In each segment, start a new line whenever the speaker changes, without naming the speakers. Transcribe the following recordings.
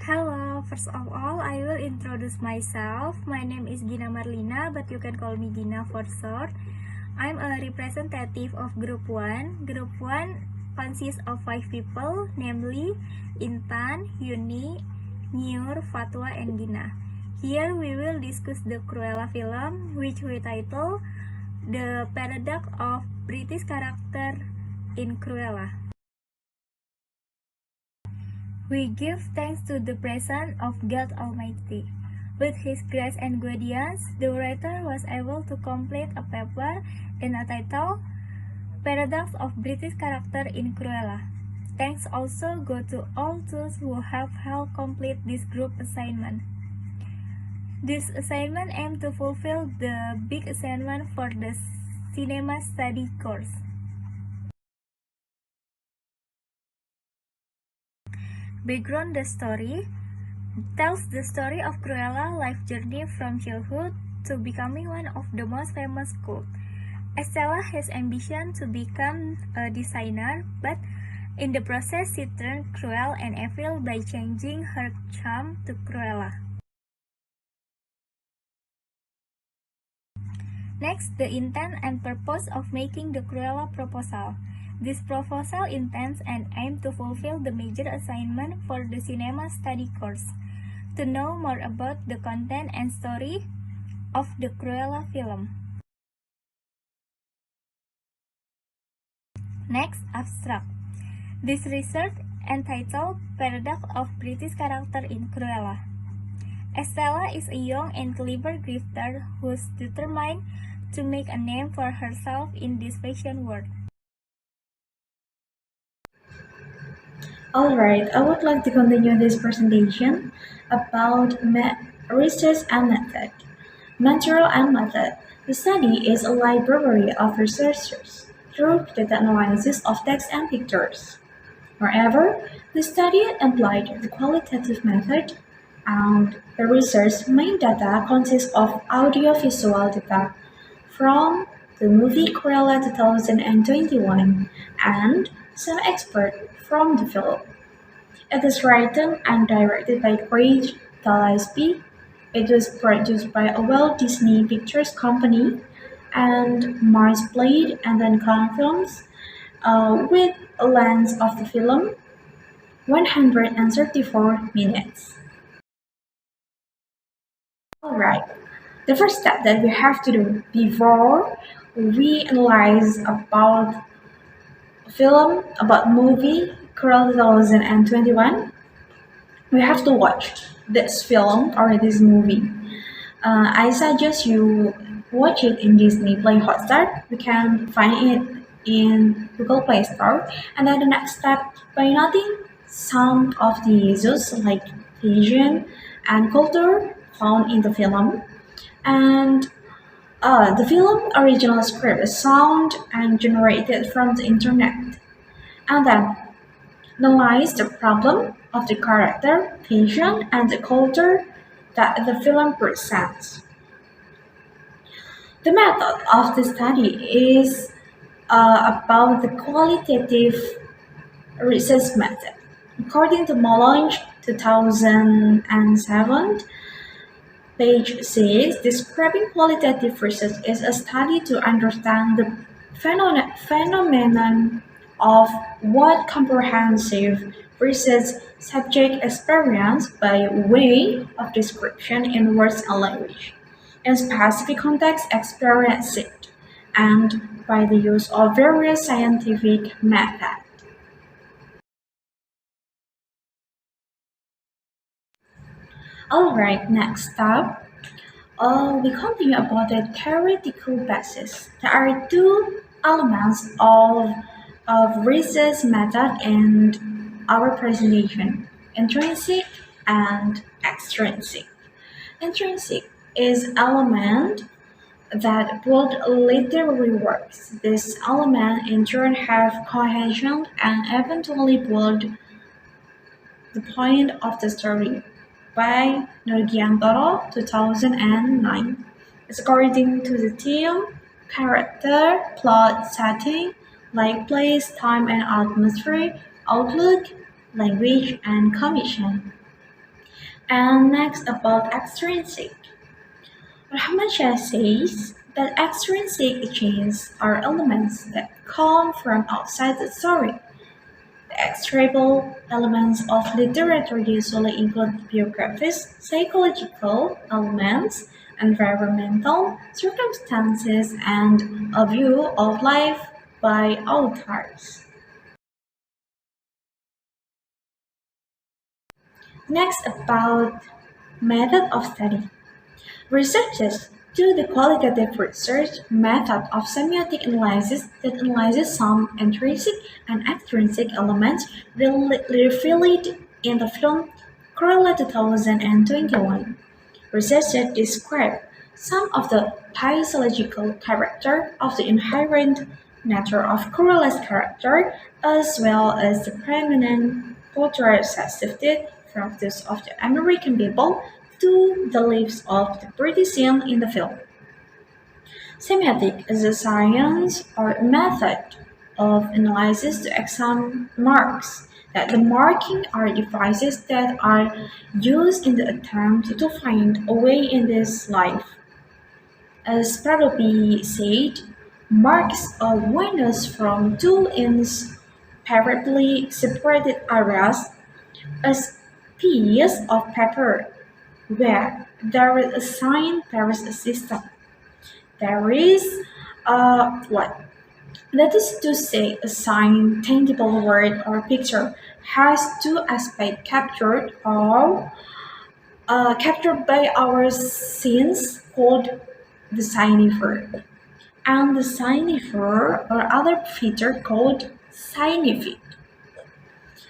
Hello, first of all, I will introduce myself. My name is Ghina Marlina, but you can call me Ghina for short. I'm a representative of Group 1. Group 1 consists of 5 people, namely Intan, Yuni, Nyiur, Fatwa, and Ghina. Here we will discuss the Cruella film, which we title The Paradox of British Character in Cruella. We give thanks to the presence of God Almighty. With His grace and guidance, the writer was able to complete a paper in a title, Paradox of British Character in Cruella. Thanks also go to all those who have helped complete this group assignment. This assignment aimed to fulfill the big assignment for the cinema study course. Background: the story tells the story of Cruella's life journey from childhood to becoming one of the most famous cult. Estella has ambition to become a designer, but in the process she turned cruel and evil by changing her charm to Cruella. Next, the intent and purpose of making the Cruella proposal. This proposal intends and aims to fulfill the major assignment for the cinema study course. To know more about the content and story of the Cruella film. Next, abstract. This research entitled Paradox of British Character in Cruella. Estella is a young and clever grifter who's determined to make a name for herself in this fashion world.
Alright, I would like to continue this presentation about research and method. Material and method. The study is a library of researchers through the analysis of text and pictures. Moreover, the study employed the qualitative method, and the research main data consists of audiovisual data from the movie Cruella 2021 and some expert from the film. It is written and directed by Craig Gillespie. It was produced by a Walt Disney Pictures company and Mars Played and then Clown Films, with a length of the film 134 minutes. Alright, the first step that we have to do before we analyze about film, about movie Cruella 2021, we have to watch this film or this movie. I suggest you watch it in Disney Play Hotstar. You can find it in Google Play Store. And then the next step, by noting some of the issues like fashion and culture found in the film, and the film original script is found and generated from the internet, and then analyze the problem of the character, fashion, and the culture that the film presents. The method of the study is about the qualitative research method. According to Malonge 2007, page 6, describing qualitative research is a study to understand the phenomenon of what comprehensive research subject experience by way of description in words and language. In specific context, experience it, and by the use of various scientific methods. Alright, next up, we continue about the theoretical basis. There are two elements of research method in our presentation: intrinsic and extrinsic. Intrinsic is element that build literary works. This element in turn have cohesion and eventually build the point of the story by Nurgiantoro 2009. It's according to the theme, character, plot, setting, like place, time and atmosphere, outlook, language, and commission. And next about extrinsic. Rahmansha says that extrinsic chains are elements that come from outside the story. The extraable elements of literature usually include biographies, psychological elements, environmental circumstances, and a view of life by authors. Next, about method of study. Researchers do the qualitative research method of semiotic analysis that analyzes some intrinsic and extrinsic elements revealed in the film Cruella 2021. Researchers describe some of the physiological character of the inherent nature of Cruella's character, as well as the prominent cultural sensitivity practice of the American people to the lives of the British in the film. Semiotic is a science or method of analysis to examine marks. That the marking are devices that are used in the attempt to find a way in this life. As Pradopi said, marks are windows from two inseparably separated areas as piece of paper where there is a sign, there is a system. There is what? That is to say, a sign, tangible word, or picture has two aspects captured by our sense called the signifier, and the signifier or other feature called significant.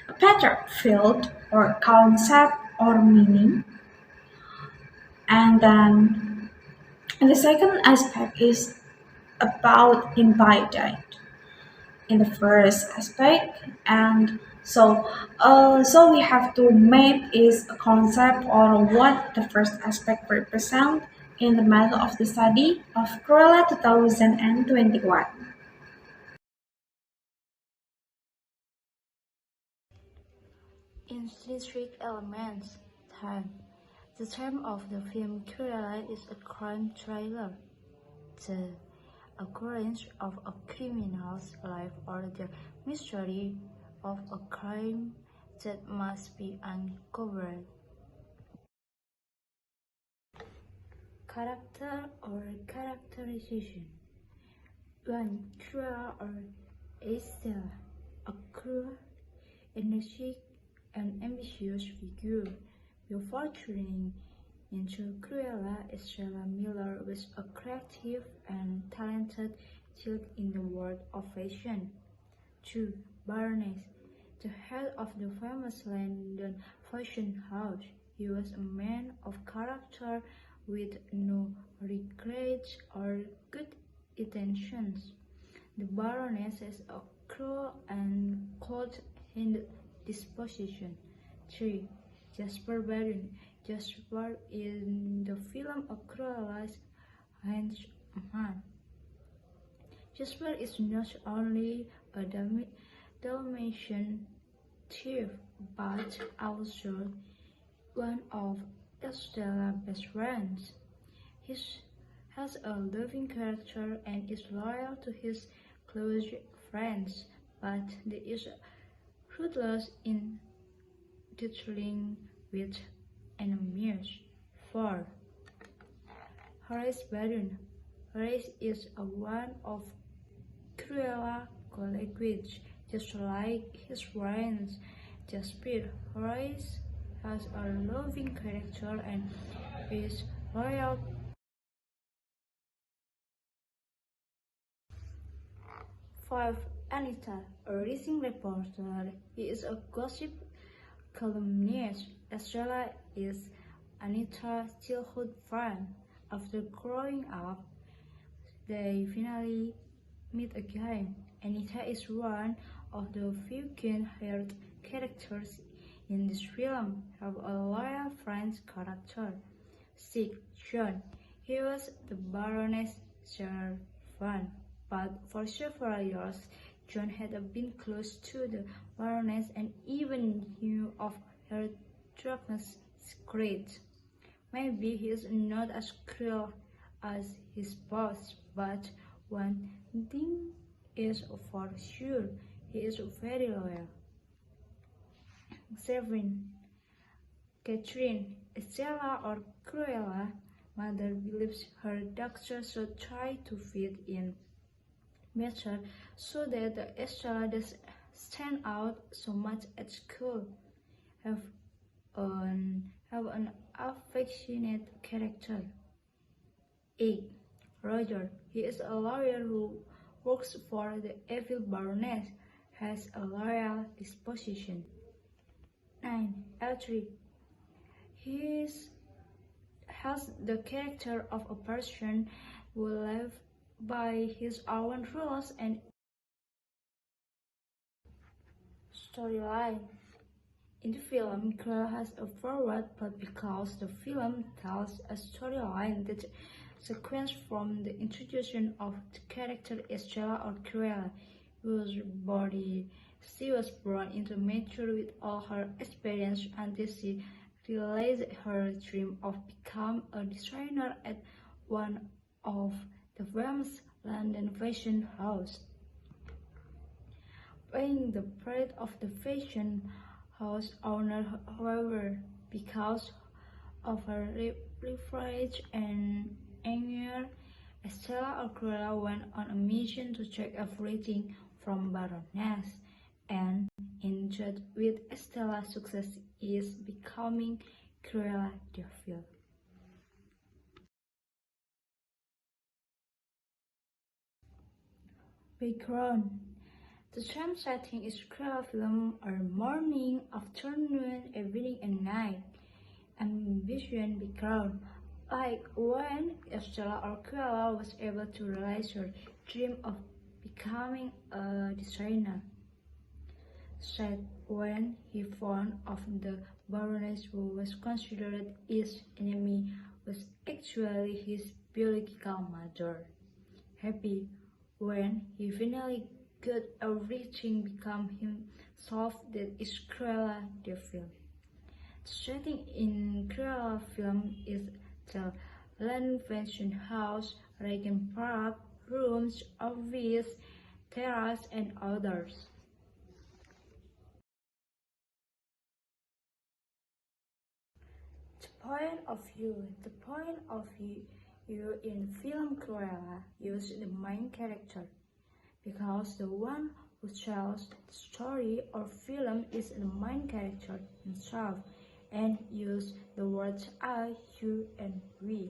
A pattern, field, or concept or meaning, and then and the second aspect is about embodied in the first aspect, and so we have to map is a concept or what the first aspect represent in the method of the study of Cruella 2021.
Intrinsic elements. Time. The theme of the film Cruella is a crime thriller. The occurrence of a criminal's life or the mystery of a crime that must be uncovered. Character or characterization. One, Cruella or Estella, a cruel, energetic, and ambitious figure. Before turning into Cruella, Estella Miller was a creative and talented child in the world of fashion. 2. Barnes, the head of the famous London fashion house. He was a man of character with no regrets or good intentions. The Baroness is a cruel and cold-handed disposition. 3. Jasper Baron. Jasper in the film A Cruella's henchman. Jasper is not only a Dalmatian thief, but also one of Estella's best friends. He has a loving character and is loyal to his close friends, but he is ruthless in dealing with enemies. 4. Horace Baron. Horace is one of Cruella colleagues, just like his friends. Jasper. Horace has a loving character and is loyal. 5. Anita, a racing reporter. He is a gossip columnist. Estrella is Anita's childhood friend. After growing up, they finally meet again. Anita is one of the few keen-haired characters in this film, have a loyal friend's character. 6. John. He was the Baroness' servant, but for several years John had been close to the Baroness and even knew of her darkness secret. Maybe he is not as cruel as his boss, but one thing is for sure, he is very loyal. 7. Catherine, Estella or Cruella, mother believes her daughter should try to fit in better so that Estella does stand out so much at school. Have an affectionate character. 8. Roger, he is a lawyer who works for the evil baroness, has a loyal disposition. 9. L3, he has the character of a person who lives by his own rules and storyline. In the film, Cruella has a forward plot because the film tells a storyline that sequence from the introduction of the character Estella or Cruella, whose body she was born into mature with all her experience until she realized her dream of becoming a designer at one of the famous London fashion house. Paying the pride of the fashion house owner, however, because of her leverage and anger, Estella or Cruella went on a mission to check everything from Baroness, and ended with Estella's success is becoming Cruella Devil. Background. The same setting is Cruella film are morning, afternoon, evening, and night. Ambition background. Like when Estella or Cruella was able to realize her dream of becoming a designer. Said when he found out the Baroness who was considered his enemy was actually his biological mother. Happy when he finally got everything become himself that is Cruella Devil. The setting in Cruella film is the London fashion house, Regent Park, rooms, office, terrace, and others. The point of view in film Cruella uses the main character, because the one who tells the story or film is the main character himself, and use the words I, you, and we.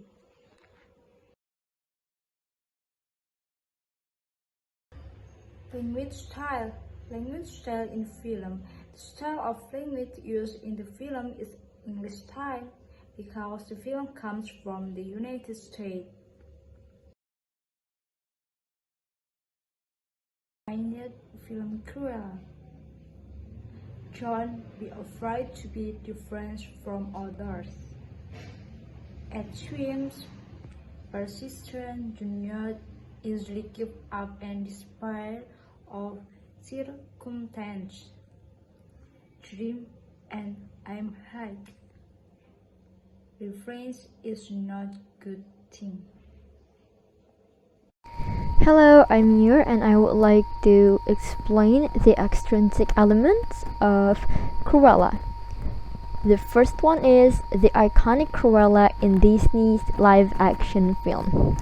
Language style. Language style in film. The style of language used in the film is English style, because the film comes from the United States. Minded film Cruella. Don't be afraid to be different from others. Extremes, persistent, do not easily give up and despair of circumstance. Dream and aim high. Reference is not good thing.
Hello, I'm Nyiur and I would like to explain the extrinsic elements of Cruella. The first one is the iconic Cruella in Disney's live-action film.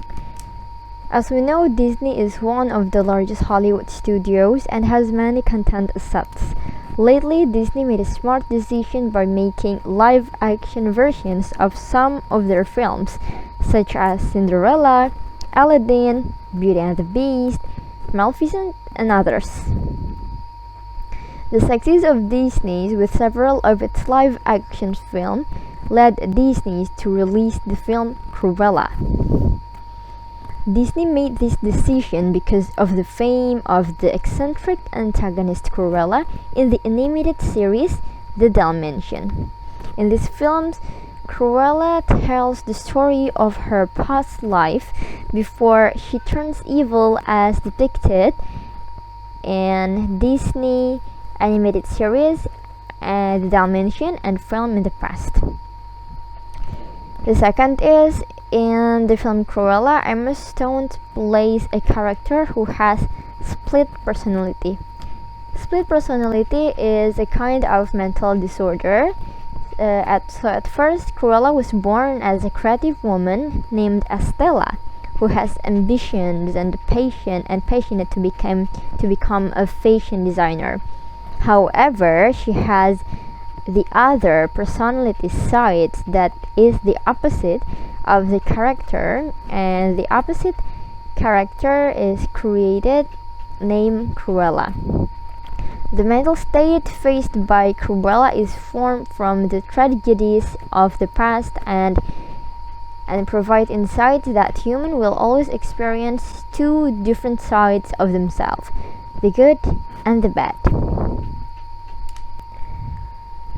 As we know, Disney is one of the largest Hollywood studios and has many content assets. Lately, Disney made a smart decision by making live-action versions of some of their films, such as Cinderella, Aladdin, Beauty and the Beast, Maleficent, and others. The success of Disney with several of its live-action films led Disney to release the film Cruella. Disney made this decision because of the fame of the eccentric antagonist Cruella in the animated series The Dalmatian. In these films, Cruella tells the story of her past life before she turns evil as depicted in Disney animated series The Dalmatian and film in the past. The second is in the film Cruella, Emma Stone plays a character who has split personality. Split personality is a kind of mental disorder. At first, Cruella was born as a creative woman named Estella, who has ambitions and passionate to become a fashion designer. However, she has the other personality side that is the opposite of the character, and the opposite character is created named Cruella. The mental state faced by Cruella is formed from the tragedies of the past and provide insight that human will always experience two different sides of themselves, the good and the bad.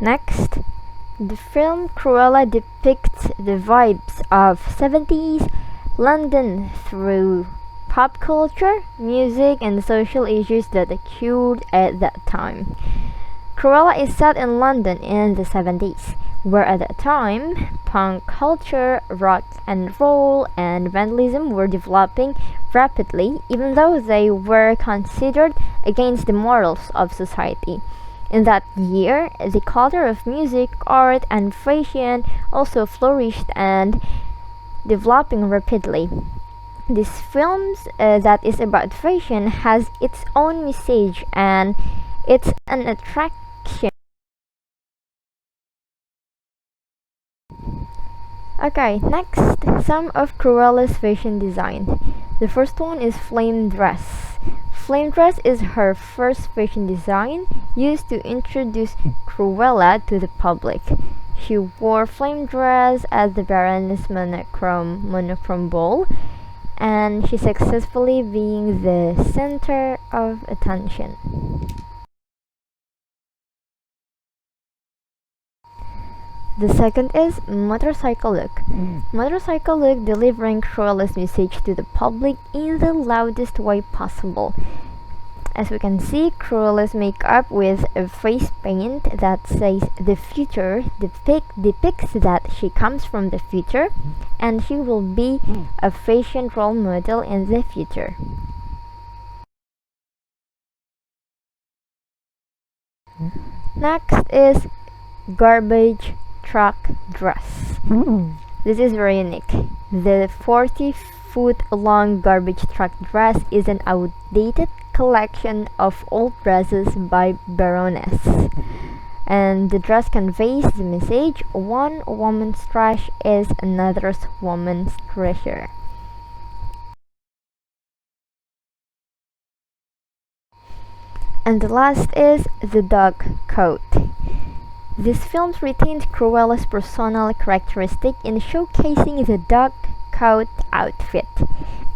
Next, the film Cruella depicts the vibes of 70s London through pop culture, music, and social issues that occurred at that time. Cruella is set in London in the 70s, where at that time punk culture, rock and roll, and vandalism were developing rapidly, even though they were considered against the morals of society. In that year, the culture of music, art, and fashion also flourished and developing rapidly. This film that is about fashion has its own message and it's an attraction. Okay, next, some of Cruella's fashion design. The first one is flame dress. Flame dress is her first fashion design used to introduce Cruella to the public. She wore flame dress at the Baroness monochrome ball, and she successfully being the center of attention. The second is motorcycle look. Motorcycle look delivering Cruella's message to the public in the loudest way possible. As we can see, Cruella's makeup with a face paint that says the future depicts that she comes from the future and she will be a fashion role model in the future. Next is garbage truck dress. This is very unique. The 40-foot long garbage truck dress is an outdated collection of old dresses by Baroness. And the dress conveys the message one woman's trash is another woman's treasure. And the last is the dog coat. This film retained Cruella's personal characteristic in showcasing the dog coat outfit.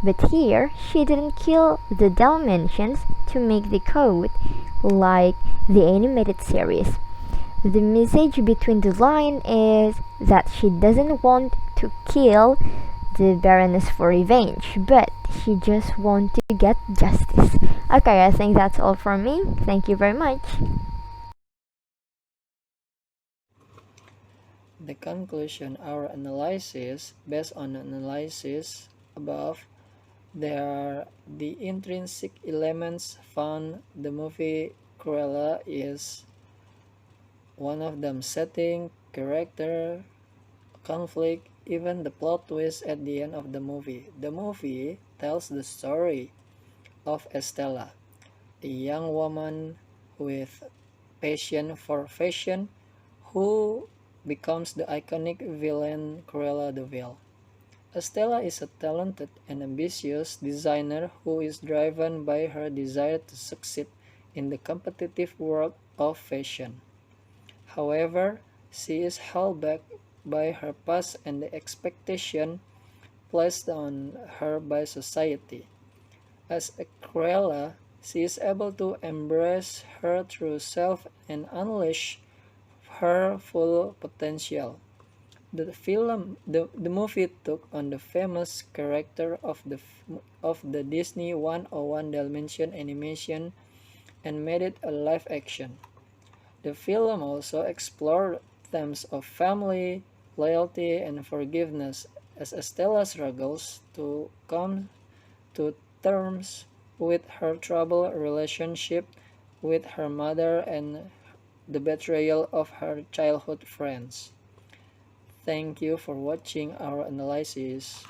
But here, she didn't kill the Dalmatians to make the coat like the animated series. The message between the line is that she doesn't want to kill the Baroness for revenge, but she just wants to get justice. Okay, I think that's all from me. Thank you very much.
The conclusion our analysis based on analysis above there are the intrinsic elements found the movie Cruella is one of them setting, character, conflict, even the plot twist at the end of the movie. The movie tells the story of Estella, a young woman with passion for fashion who becomes the iconic villain Cruella de Vil. Estella is a talented and ambitious designer who is driven by her desire to succeed in the competitive world of fashion. However, she is held back by her past and the expectation placed on her by society. As a Cruella, she is able to embrace her true self and unleash her full potential. The movie took on the famous character of the Disney 101 Dalmatian animation and made it a live action. The film also explored themes of family, loyalty, and forgiveness as Estella struggles to come to terms with her troubled relationship with her mother and the betrayal of her childhood friends. Thank you for watching our analysis.